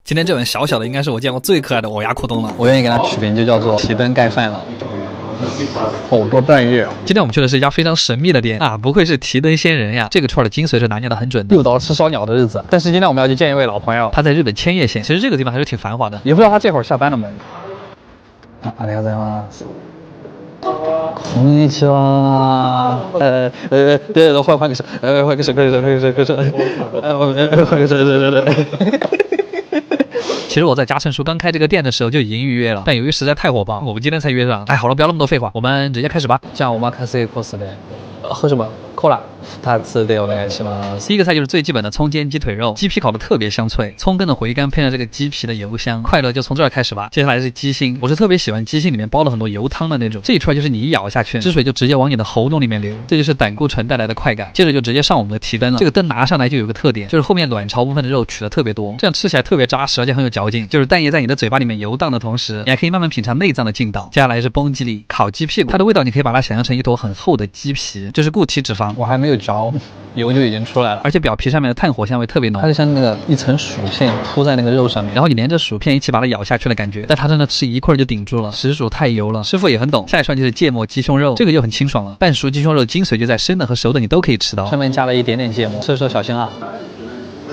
今天这碗小小的应该是我见过最可爱的藕鸭裤冬了，我愿意给它取名就叫做提灯盖饭了。好多蛋液。今天我们去的是一家非常神秘的店啊，不愧是提灯仙人呀，这个串的精髓是拿捏的很准的。又到了吃烧鸟的日子，但是今天我们要去见一位老朋友，他在日本千叶县，其实这个地方还是挺繁华的，也不知道他这会儿下班了没。ありがとうございます。こんにちは。换个手，换个手，其实我在嘉诚书刚开这个店的时候就已经预约了，但由于实在太火爆，我们今天才约上。哎，好了，不要那么多废话，我们直接开始吧。じゃあお任せコースで。喝什么？コーラ。2つでお願いします。第一个菜就是最基本的葱煎鸡腿肉，鸡皮烤的特别香脆，葱根的回甘配上这个鸡皮的油香，快乐就从这儿开始吧。接下来是鸡心，我是特别喜欢鸡心里面包了很多油汤的那种，这一串就是你一咬下去，汁水就直接往你的喉咙里面流，这就是胆固醇带来的快感。接着就直接上我们的提灯了，这个灯拿上来就有个特点，就是后面卵巢部分的肉取的特别多，这样吃起来特别扎实，而且很有嚼劲。就是蛋液在你的嘴巴里面游荡的同时，你还可以慢慢品尝内脏的劲道。接下来是崩鸡里烤鸡屁股，它的味道你可以把它想象成一坨很厚的鸡皮，这是固体脂肪，我还没有嚼，油就已经出来了，而且表皮上面的炭火香味特别浓，它就像那个一层薯片铺在那个肉上面，然后你连着薯片一起把它咬下去的感觉，但它真的吃一块就顶住了，实属太油了。师傅也很懂。下一串就是芥末鸡胸肉，这个就很清爽了，半熟鸡胸肉精髓就在生的和熟的你都可以吃到，上面加了一点点芥末，吃的时候小心啊。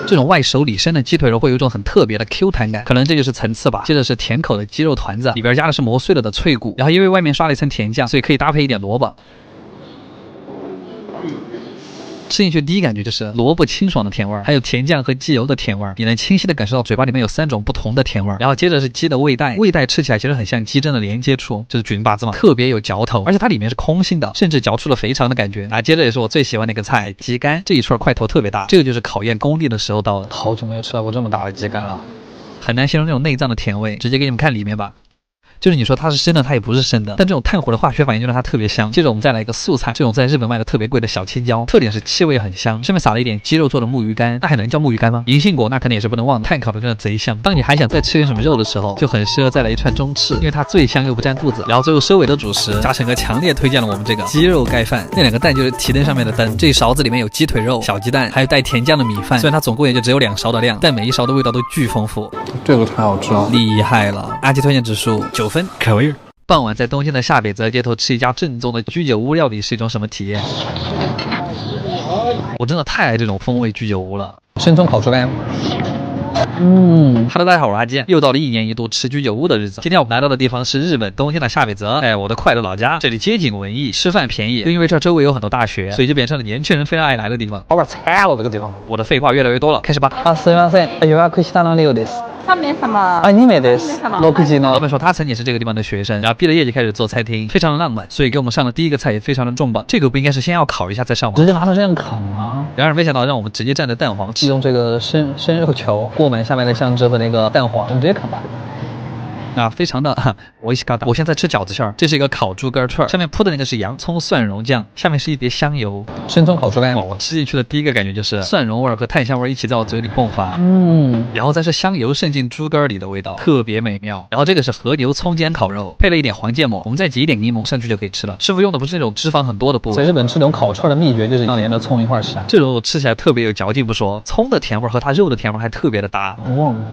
这种外熟里生的鸡腿肉会有一种很特别的 Q 弹感，可能这就是层次吧。接着是甜口的鸡肉团子，里边加的是磨碎了的脆骨，然后因为外面刷了一层甜酱，所以可以搭配一点萝卜。吃进去第一感觉就是萝卜清爽的甜味，还有甜酱和鸡油的甜味，你能清晰的感受到嘴巴里面有3种不同的甜味。然后接着是鸡的胃袋，胃袋吃起来其实很像鸡胗的连接处，就是菌把子嘛，特别有嚼头，而且它里面是空心的，甚至嚼出了肥肠的感觉。啊，接着也是我最喜欢的一个菜，鸡肝，这一串块头特别大，这个就是考验功力的时候到了。好久没有吃到过这么大的鸡肝了，很难形容那种内脏的甜味，直接给你们看里面吧。就是你说它是生的，它也不是生的，但这种炭火的化学反应就让它特别香。接着我们再来一个素菜，这种在日本卖的特别贵的小青椒，特点是气味很香，上面撒了一点鸡肉做的木鱼干，那还能叫木鱼干吗？银杏果那肯定也是不能忘的，炭烤的真的贼香。当你还想再吃点什么肉的时候，就很适合再来一串中翅，因为它最香又不占肚子。然后最后收尾的主食，嘉诚哥强烈推荐了我们这个鸡肉盖饭，那2个蛋就是提灯上面的灯，这一勺子里面有鸡腿肉、小鸡蛋，还有带甜酱的米饭，虽然它总共也就只有2勺的量，但每一勺的味道都巨丰富。这个太好吃了，厉害了！阿基推荐指数9分，可味。傍晚在东京的下北泽街头吃一家正宗的居酒屋料理是一种什么体验？我真的太爱这种风味居酒屋了。生葱烤猪肝。Hello， 大家好，我是阿基，又到了1年1度吃居酒屋的日子。今天我们来到的地方是日本东京的下北泽，哎，我的快乐老家。这里街景文艺，吃饭便宜，又因为这周围有很多大学，所以就变成了年轻人非常爱来的地方。老板菜了这个地方。我的废话越来越多了，开始吧。すみません、予約したの量です。3名様。2名です。6時の。老板说他曾经是这个地方的学生，然后毕了业就开始做餐厅，非常的浪漫，所以给我们上的第一个菜也非常的重磅。这个不应该是先要烤一下再上吗？直接拿到这样烤啊！然而没想到让我们直接蘸着蛋黄吃，用这个生肉球过满下面的酱汁和那个蛋黄，我们直接啃吧。啊，非常的我现在吃饺子馅儿，这是一个烤猪肝串，上面铺的那个是洋葱蒜蓉酱，下面是一碟香油，生葱烤猪肝。我吃进去的第一个感觉就是蒜蓉味和炭香味一起在我嘴里迸发，然后再是香油渗进猪肝里的味道，特别美妙。然后这个是和牛葱煎烤肉，配了一点黄芥末，我们再挤一点柠檬上去就可以吃了。师傅用的不是那种脂肪很多的部位，在日本吃这种烤串的秘诀就是要连着葱一块吃，这种吃起来特别有嚼劲不说，葱的甜味和它肉的甜味还特别的搭，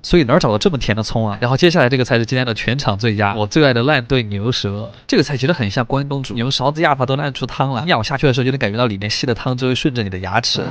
所以哪儿找到这么甜的葱啊？然后接下来这个才是今天的全场最佳。我最爱的烂炖牛舌，这个菜其实很像关东煮，牛勺子压法都烂出汤了，你咬下去的时候就能感觉到里面吸的汤汁会顺着你的牙齿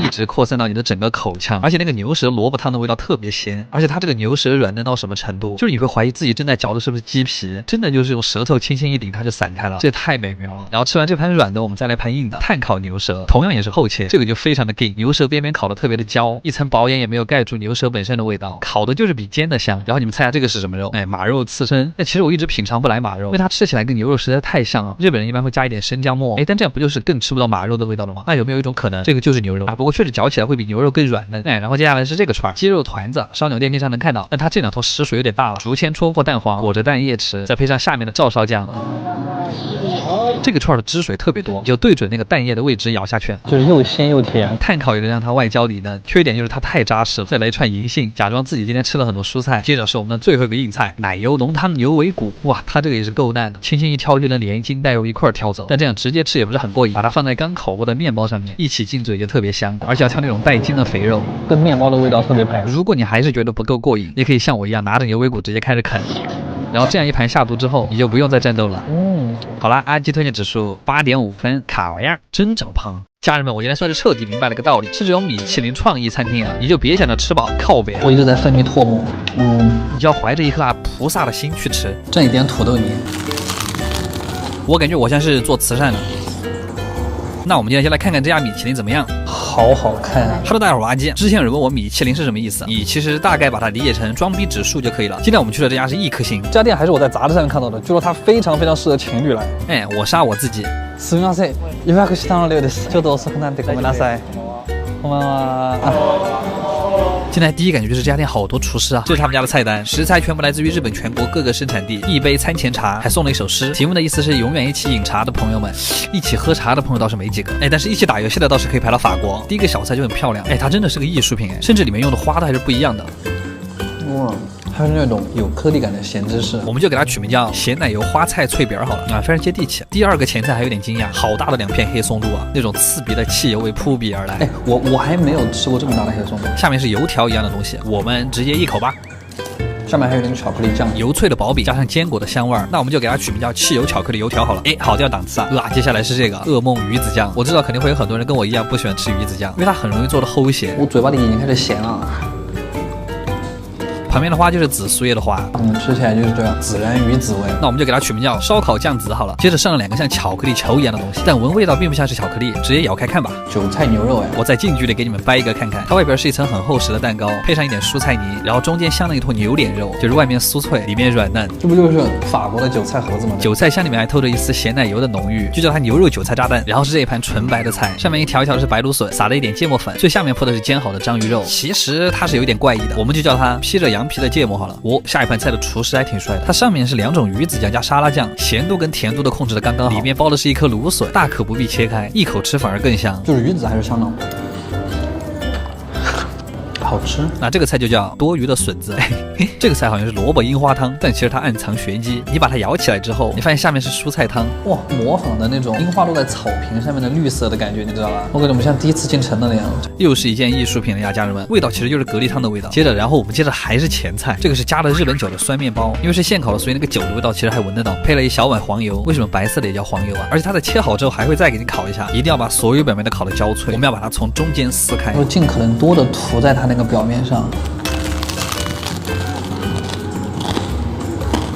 一直扩散到你的整个口腔，而且那个牛舌萝卜汤的味道特别鲜，而且它这个牛舌软嫩到什么程度，就是你会怀疑自己正在嚼的是不是鸡皮，真的就是用舌头轻轻一顶它就散开了，这也太美妙了。然后吃完这盘软的，我们再来盘硬的，炭烤牛舌，同样也是厚切，这个就非常的硬，牛舌边边烤的特别的焦，一层薄盐也没有盖住牛舌本身的味道，烤的就是比煎的香。然后你们猜下这个是什么肉？哎，马肉刺身。但其实我一直品尝不来马肉，因为它吃起来跟牛肉实在太像了。日本人一般会加一点生姜末，哎，但这样不就是更吃不到马肉的味道了吗？那有没有一种可能，这个就是牛肉啊？不过确实嚼起来会比牛肉更软嫩。哎，然后接下来是这个串鸡肉团子，烧鸟店经常能看到，但它这2坨实属有点大了。竹签戳破蛋黄，裹着蛋液吃，再配上下面的照烧酱。这个串的汁水特别多，你就对准那个蛋液的位置咬下去，就是又鲜又甜。炭烤也能让它外焦里嫩，缺点就是它太扎实了。再来一串银杏，假装自己今天吃了很多蔬菜。接着是我们的最后一有个硬菜，奶油浓汤牛尾骨，哇，它这个也是够烂的，轻轻一挑就能连筋带肉一块挑走。但这样直接吃也不是很过瘾，把它放在刚烤过的面包上面，一起进嘴就特别香，而且要挑那种带筋的肥肉，跟面包的味道特别配。如果你还是觉得不够过瘾，也可以像我一样拿着牛尾骨直接开始啃。然后这样一盘下肚之后，你就不用再战斗了。好啦，阿基推荐指数8.5分，卡哇样真长胖。家人们，我今天算是彻底明白了个道理，是这种米其林创意餐厅啊，你就别想着吃饱靠呗。我一直在分泌唾沫，你就要怀着一颗菩萨的心去吃，蘸一点土豆泥。我感觉我像是做慈善的。那我们今天先来看看这家米其林怎么样。好好看啊 ！Hello， 大家好，我阿基。之前有人问我米其林是什么意思，你其实大概把它理解成装逼指数就可以了。今天我们去的这家是1颗星，这家店还是我在杂志上面看到的，据说它非常适合情侣来。哎，我杀我自己。すみません、予約したのようです。ちょっと遅くなってごめんなさい。こんばんは。进来第一感觉就是这家店好多厨师啊，这是他们家的菜单，食材全部来自于日本全国各个生产地，一杯餐前茶，还送了一首诗，题目的意思是永远一起饮茶的朋友们，一起喝茶的朋友倒是没几个，哎，但是一起打游戏的倒是可以排到法国。第一个小菜就很漂亮，哎，它真的是个艺术品，哎，甚至里面用的花都还是不一样的。哇，它是那种有颗粒感的咸芝士，我们就给它取名叫咸奶油花菜脆饼好了啊，非常接地气。第二个前菜还有点惊讶，好大的2片黑松露啊，那种刺鼻的汽油味扑鼻而来。哎，我还没有吃过这么大的黑松露。下面是油条一样的东西，我们直接一口吧。上面还有点巧克力酱，油脆的薄饼加上坚果的香味儿，那我们就给它取名叫汽油巧克力油条好了。哎，好掉档次啊！接下来是这个噩梦鱼子酱，我知道肯定会有很多人跟我一样不喜欢吃鱼子酱，因为它很容易做的齁咸。我嘴巴里已经开始咸了。旁边的花就是紫苏叶的花，吃起来就是这样孜然鱼子味。那我们就给它取名叫烧烤酱紫好了。接着上了2个像巧克力球一样的东西，但闻味道并不像是巧克力，直接咬开看吧。韭菜牛肉哎，我再近距离给你们掰一个看看，它外边是一层很厚实的蛋糕，配上一点蔬菜泥，然后中间镶了一坨牛脸肉，就是外面酥脆，里面软嫩。这不就是法国的韭菜盒子吗？韭菜香里面还透着一丝咸奶油的浓郁，就叫它牛肉韭菜炸弹。然后是这一盘纯白的菜，上面一条一条的是白芦笋，撒了一点芥末粉，最下面铺的是煎好的章鱼肉。其实它是有点怪异的，我们就叫它披着羊皮的芥末好了。下一盘菜的厨师还挺帅的，它上面是2种鱼子酱加沙拉酱，咸度跟甜度都控制的刚刚好，里面包的是一颗芦笋，大可不必切开，一口吃反而更香。就是鱼子还是香的，好吃。那这个菜就叫多余的笋子。这个菜好像是萝卜樱花汤，但其实它暗藏玄机。你把它舀起来之后，你发现下面是蔬菜汤，哇，模仿的那种樱花落在草坪上面的绿色的感觉，你知道吧？我感觉我们像第一次进城的那样。又是一件艺术品了呀，家人们，味道其实就是蛤蜊汤的味道。然后我们接着还是前菜，这个是加了日本酒的酸面包，因为是现烤的，所以那个酒的味道其实还闻得到。配了一小碗黄油，为什么白色的也叫黄油啊？而且它在切好之后还会再给你烤一下，一定要把所有表面都烤得焦脆。我们要把它从中间撕开，要尽可能多的涂在它那个表面上。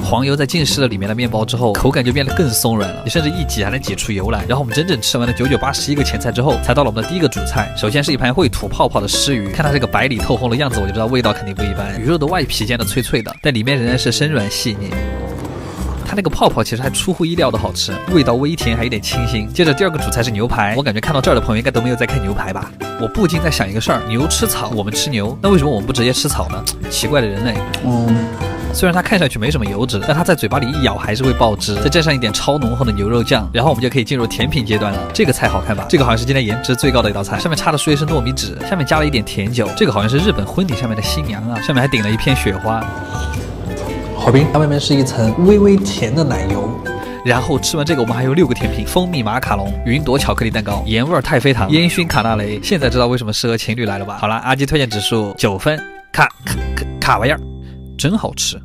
黄油在浸湿了里面的面包之后，口感就变得更松软了，你甚至一挤还能挤出油来。然后我们整整吃完了9981个前菜之后，才到了我们的第一个主菜。首先是一盘会吐泡泡的湿鱼，看它这个白里透红的样子，我就知道味道肯定不一般。鱼肉的外皮煎的脆脆的，但里面仍然是深软细腻。它那个泡泡其实还出乎意料的好吃，味道微甜，还有点清新。接着第2个主菜是牛排，我感觉看到这儿的朋友应该都没有在看牛排吧？我不禁在想一个事儿：牛吃草，我们吃牛，那为什么我们不直接吃草呢？奇怪的人类。虽然它看上去没什么油脂，但它在嘴巴里一咬还是会爆汁。再蘸上一点超浓厚的牛肉酱，然后我们就可以进入甜品阶段了。这个菜好看吧？这个好像是今天颜值最高的一道菜，上面插的是糯米纸，下面加了一点甜酒。这个好像是日本婚礼上面的新娘啊，上面还顶了一片雪花。好冰，它外面是一层微微甜的奶油。然后吃完这个，我们还有6个甜品：蜂蜜马卡龙、云朵巧克力蛋糕、盐味太妃糖、烟熏卡纳雷。现在知道为什么适合情侣来了吧？好了，阿基推荐指数9分，卡哇样，真好吃。